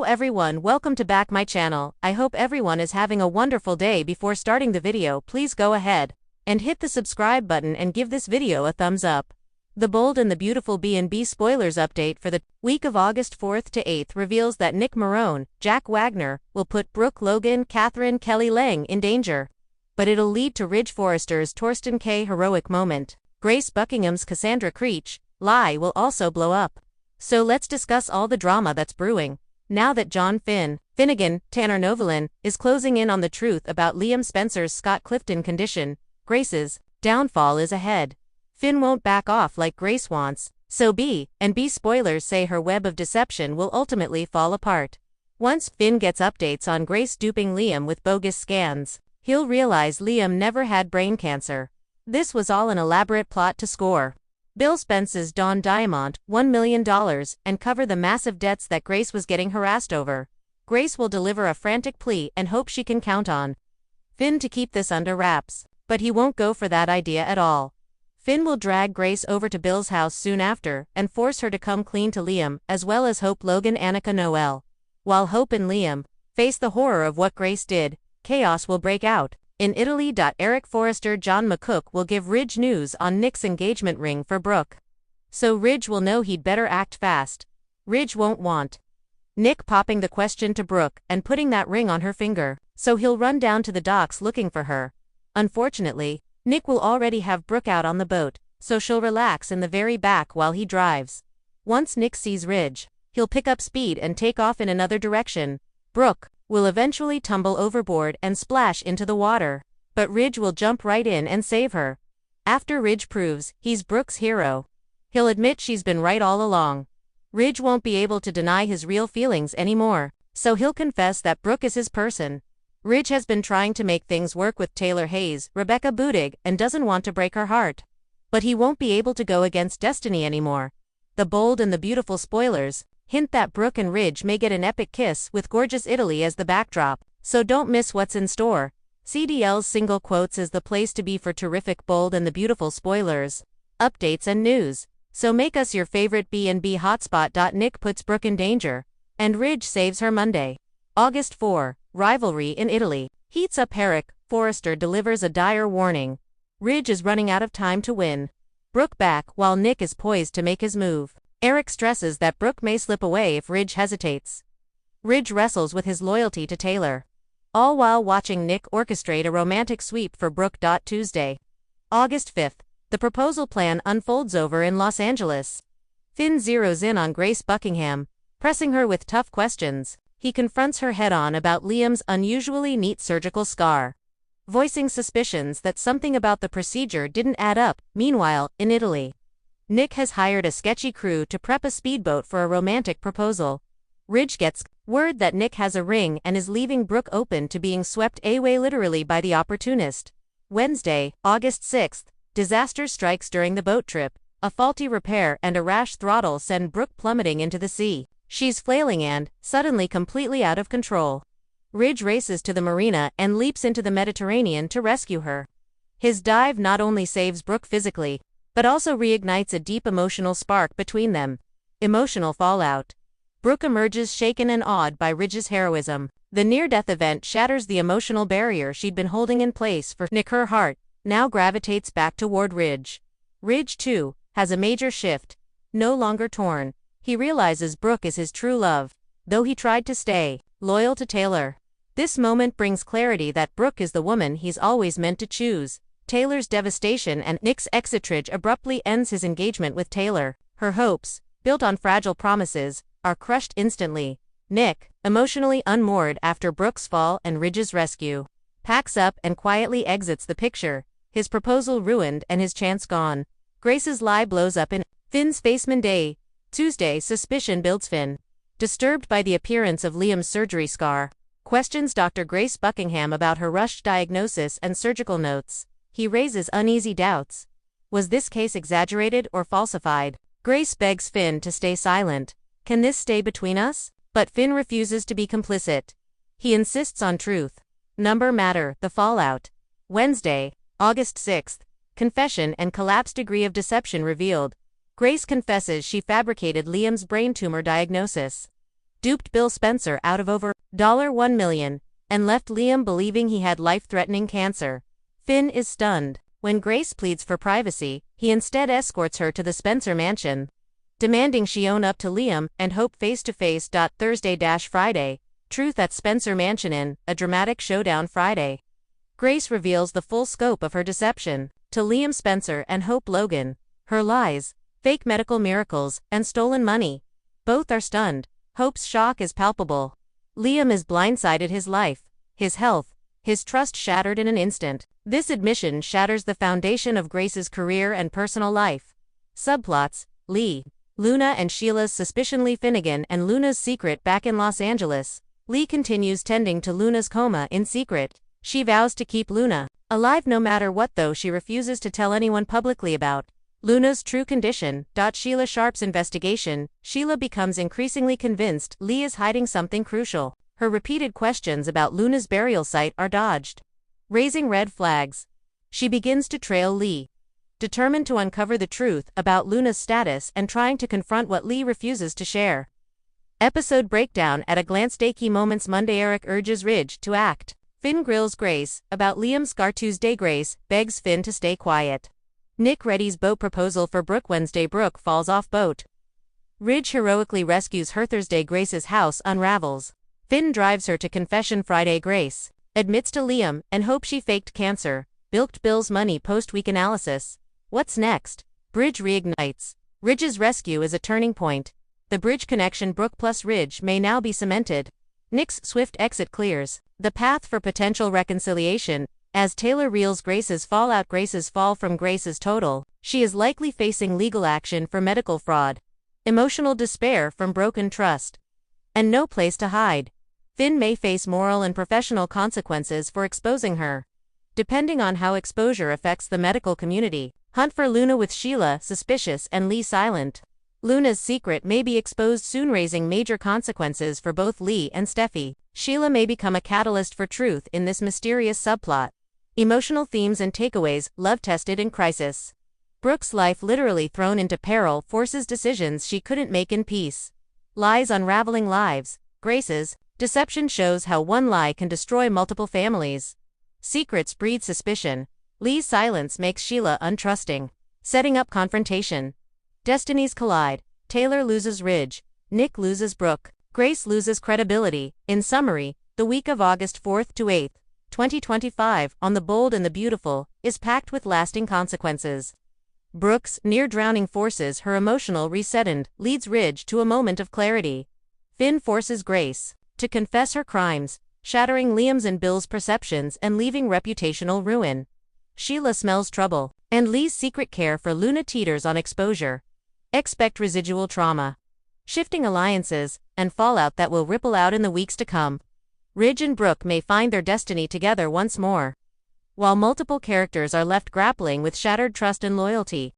everyone, welcome to back my channel. I hope everyone is having a wonderful day. Before starting the video, please go ahead and hit the subscribe button and give this video a thumbs up. The Bold and the Beautiful B&B spoilers update for the week of August 4th to 8th reveals that Nick Marone, Jack Wagner, will put Brooke Logan, Catherine Kelly Lang in danger. But it'll lead to Ridge Forrester's Torsten K. heroic moment. Grace Buckingham's Cassandra Creech lie will also blow up. So let's discuss all the drama that's brewing. Now that John Finnegan, Tanner Novelin, is closing in on the truth about Liam Spencer's Scott Clifton condition, Grace's downfall is ahead. Finn won't back off like Grace wants, so B&B spoilers say her web of deception will ultimately fall apart. Once Finn gets updates on Grace duping Liam with bogus scans, he'll realize Liam never had brain cancer. This was all an elaborate plot to score Bill Spence's Don Diamond $1 million and cover the massive debts that Grace was getting harassed over. Grace will deliver a frantic plea and hope she can count on Finn to keep this under wraps, but he won't go for that idea at all. Finn will drag Grace over to Bill's house soon after and force her to come clean to Liam, as well as Hope Logan Annika Noel. While Hope and Liam face the horror of what Grace did, chaos will break out in Italy. Eric Forrester John McCook will give Ridge news on Nick's engagement ring for Brooke. So Ridge will know he'd better act fast. Ridge won't want Nick popping the question to Brooke and putting that ring on her finger, so he'll run down to the docks looking for her. Unfortunately, Nick will already have Brooke out on the boat, so she'll relax in the very back while he drives. Once Nick sees Ridge, he'll pick up speed and take off in another direction. Brooke will eventually tumble overboard and splash into the water, but Ridge will jump right in and save her. After Ridge proves he's Brooke's hero, he'll admit she's been right all along. Ridge won't be able to deny his real feelings anymore, so he'll confess that Brooke is his person. Ridge has been trying to make things work with Taylor Hayes, Rebecca Budig, and doesn't want to break her heart. But he won't be able to go against destiny anymore. The Bold and the Beautiful spoilers hint that Brooke and Ridge may get an epic kiss with gorgeous Italy as the backdrop, so don't miss what's in store. CDL's single quotes is the place to be for terrific Bold and the Beautiful spoilers, updates and news. So make us your favorite B&B hotspot. Nick puts Brooke in danger, and Ridge saves her Monday. August 4, rivalry in Italy heats up. Eric Forrester delivers a dire warning. Ridge is running out of time to win Brooke back while Nick is poised to make his move. Eric stresses that Brooke may slip away if Ridge hesitates. Ridge wrestles with his loyalty to Taylor, all while watching Nick orchestrate a romantic sweep for Brooke. Tuesday, August 5th, the proposal plan unfolds over in Los Angeles. Finn zeroes in on Grace Buckingham, pressing her with tough questions. He confronts her head-on about Liam's unusually neat surgical scar, voicing suspicions that something about the procedure didn't add up. Meanwhile, in Italy, Nick has hired a sketchy crew to prep a speedboat for a romantic proposal. Ridge gets word that Nick has a ring and is leaving Brooke open to being swept away literally by the opportunist. Wednesday, August 6th, disaster strikes during the boat trip. A faulty repair and a rash throttle send Brooke plummeting into the sea. She's flailing and, suddenly completely out of control. Ridge races to the marina and leaps into the Mediterranean to rescue her. His dive not only saves Brooke physically, but also reignites a deep emotional spark between them. Emotional fallout. Brooke emerges shaken and awed by Ridge's heroism. The near-death event shatters the emotional barrier she'd been holding in place for Nick. Her heart now gravitates back toward Ridge. Ridge, too, has a major shift. No longer torn, he realizes Brooke is his true love, though he tried to stay loyal to Taylor. This moment brings clarity that Brooke is the woman he's always meant to choose. Taylor's devastation and Nick's exit abruptly ends his engagement with Taylor. Her hopes, built on fragile promises, are crushed instantly. Nick, emotionally unmoored after Brooke's fall and Ridge's rescue, packs up and quietly exits the picture, his proposal ruined and his chance gone. Grace's lie blows up in Finn's face. Monday, Tuesday, suspicion builds. Finn, disturbed by the appearance of Liam's surgery scar, questions Dr. Grace Buckingham about her rushed diagnosis and surgical notes. He raises uneasy doubts. Was this case exaggerated or falsified? Grace begs Finn to stay silent. Can this stay between us? But Finn refuses to be complicit. He insists on truth. Matter, the fallout. Wednesday, August 6th, confession and collapse. Degree of deception revealed. Grace confesses she fabricated Liam's brain tumor diagnosis. duped Bill Spencer out of over $1 million, and left Liam believing he had life-threatening cancer. Finn is stunned. When Grace pleads for privacy, he instead escorts her to the Spencer mansion, demanding she own up to Liam and Hope face-to-face. Thursday-Friday, Truth at Spencer Mansion. In a dramatic showdown Friday, Grace reveals the full scope of her deception to Liam Spencer and Hope Logan. Her lies, fake medical miracles, and stolen money. Both are stunned. Hope's shock is palpable. Liam is blindsided, his life, his health, his trust shattered in an instant. This admission shatters the foundation of Grace's career and personal life. Subplots: Lee, Luna and Sheila's suspicion. Lee Finnegan and Luna's secret. Back in Los Angeles, Lee continues tending to Luna's coma in secret. She vows to keep Luna alive no matter what, though she refuses to tell anyone publicly about Luna's true condition. Sheila Sharp's investigation. Sheila becomes increasingly convinced Lee is hiding something crucial. Her repeated questions about Luna's burial site are dodged, raising red flags. She begins to trail Lee, determined to uncover the truth about Luna's status and trying to confront what Lee refuses to share. Episode breakdown at a glance. Key moments. Monday, Eric urges Ridge to act. Finn grills Grace about Liam's scar. Tuesday, Grace begs Finn to stay quiet. Nick readies boat proposal for Brooke. Wednesday, Brooke falls off boat. Ridge heroically rescues her. Thursday, Grace's house unravels. Finn drives her to confession. Friday, Grace admits to Liam and Hope she faked cancer, bilked Bill's money. Post-week analysis. What's next? Bridge reignites. Ridge's rescue is a turning point. The bridge connection Brooke plus Ridge may now be cemented. Nick's swift exit clears the path for potential reconciliation. As Taylor reels Grace's fallout. Grace's fall. From Grace's total, she is likely facing legal action for medical fraud, emotional despair from broken trust, and no place to hide. Finn may face moral and professional consequences for exposing her, depending on how exposure affects the medical community. Hunt for Luna with Sheila suspicious and Lee silent. Luna's secret may be exposed soon, raising major consequences for both Lee and Steffi. Sheila may become a catalyst for truth in this mysterious subplot. Emotional themes and takeaways. Love tested in crisis. Brooke's life literally thrown into peril forces decisions she couldn't make in peace. Lies unraveling lives. Grace's deception shows how one lie can destroy multiple families. Secrets breed suspicion. Lee's silence makes Sheila untrusting, setting up confrontation. Destinies collide. Taylor loses Ridge. Nick loses Brooke. Grace loses credibility. In summary, the week of August 4th to 8th, 2025, on The Bold and the Beautiful, is packed with lasting consequences. Brooke's near-drowning forces her emotional reset and leads Ridge to a moment of clarity. Finn forces Grace to confess her crimes, shattering Liam's and Bill's perceptions and leaving reputational ruin. Sheila smells trouble, and Lee's secret care for Luna teeters on exposure. Expect residual trauma, shifting alliances, and fallout that will ripple out in the weeks to come. Ridge and Brooke may find their destiny together once more, while multiple characters are left grappling with shattered trust and loyalty.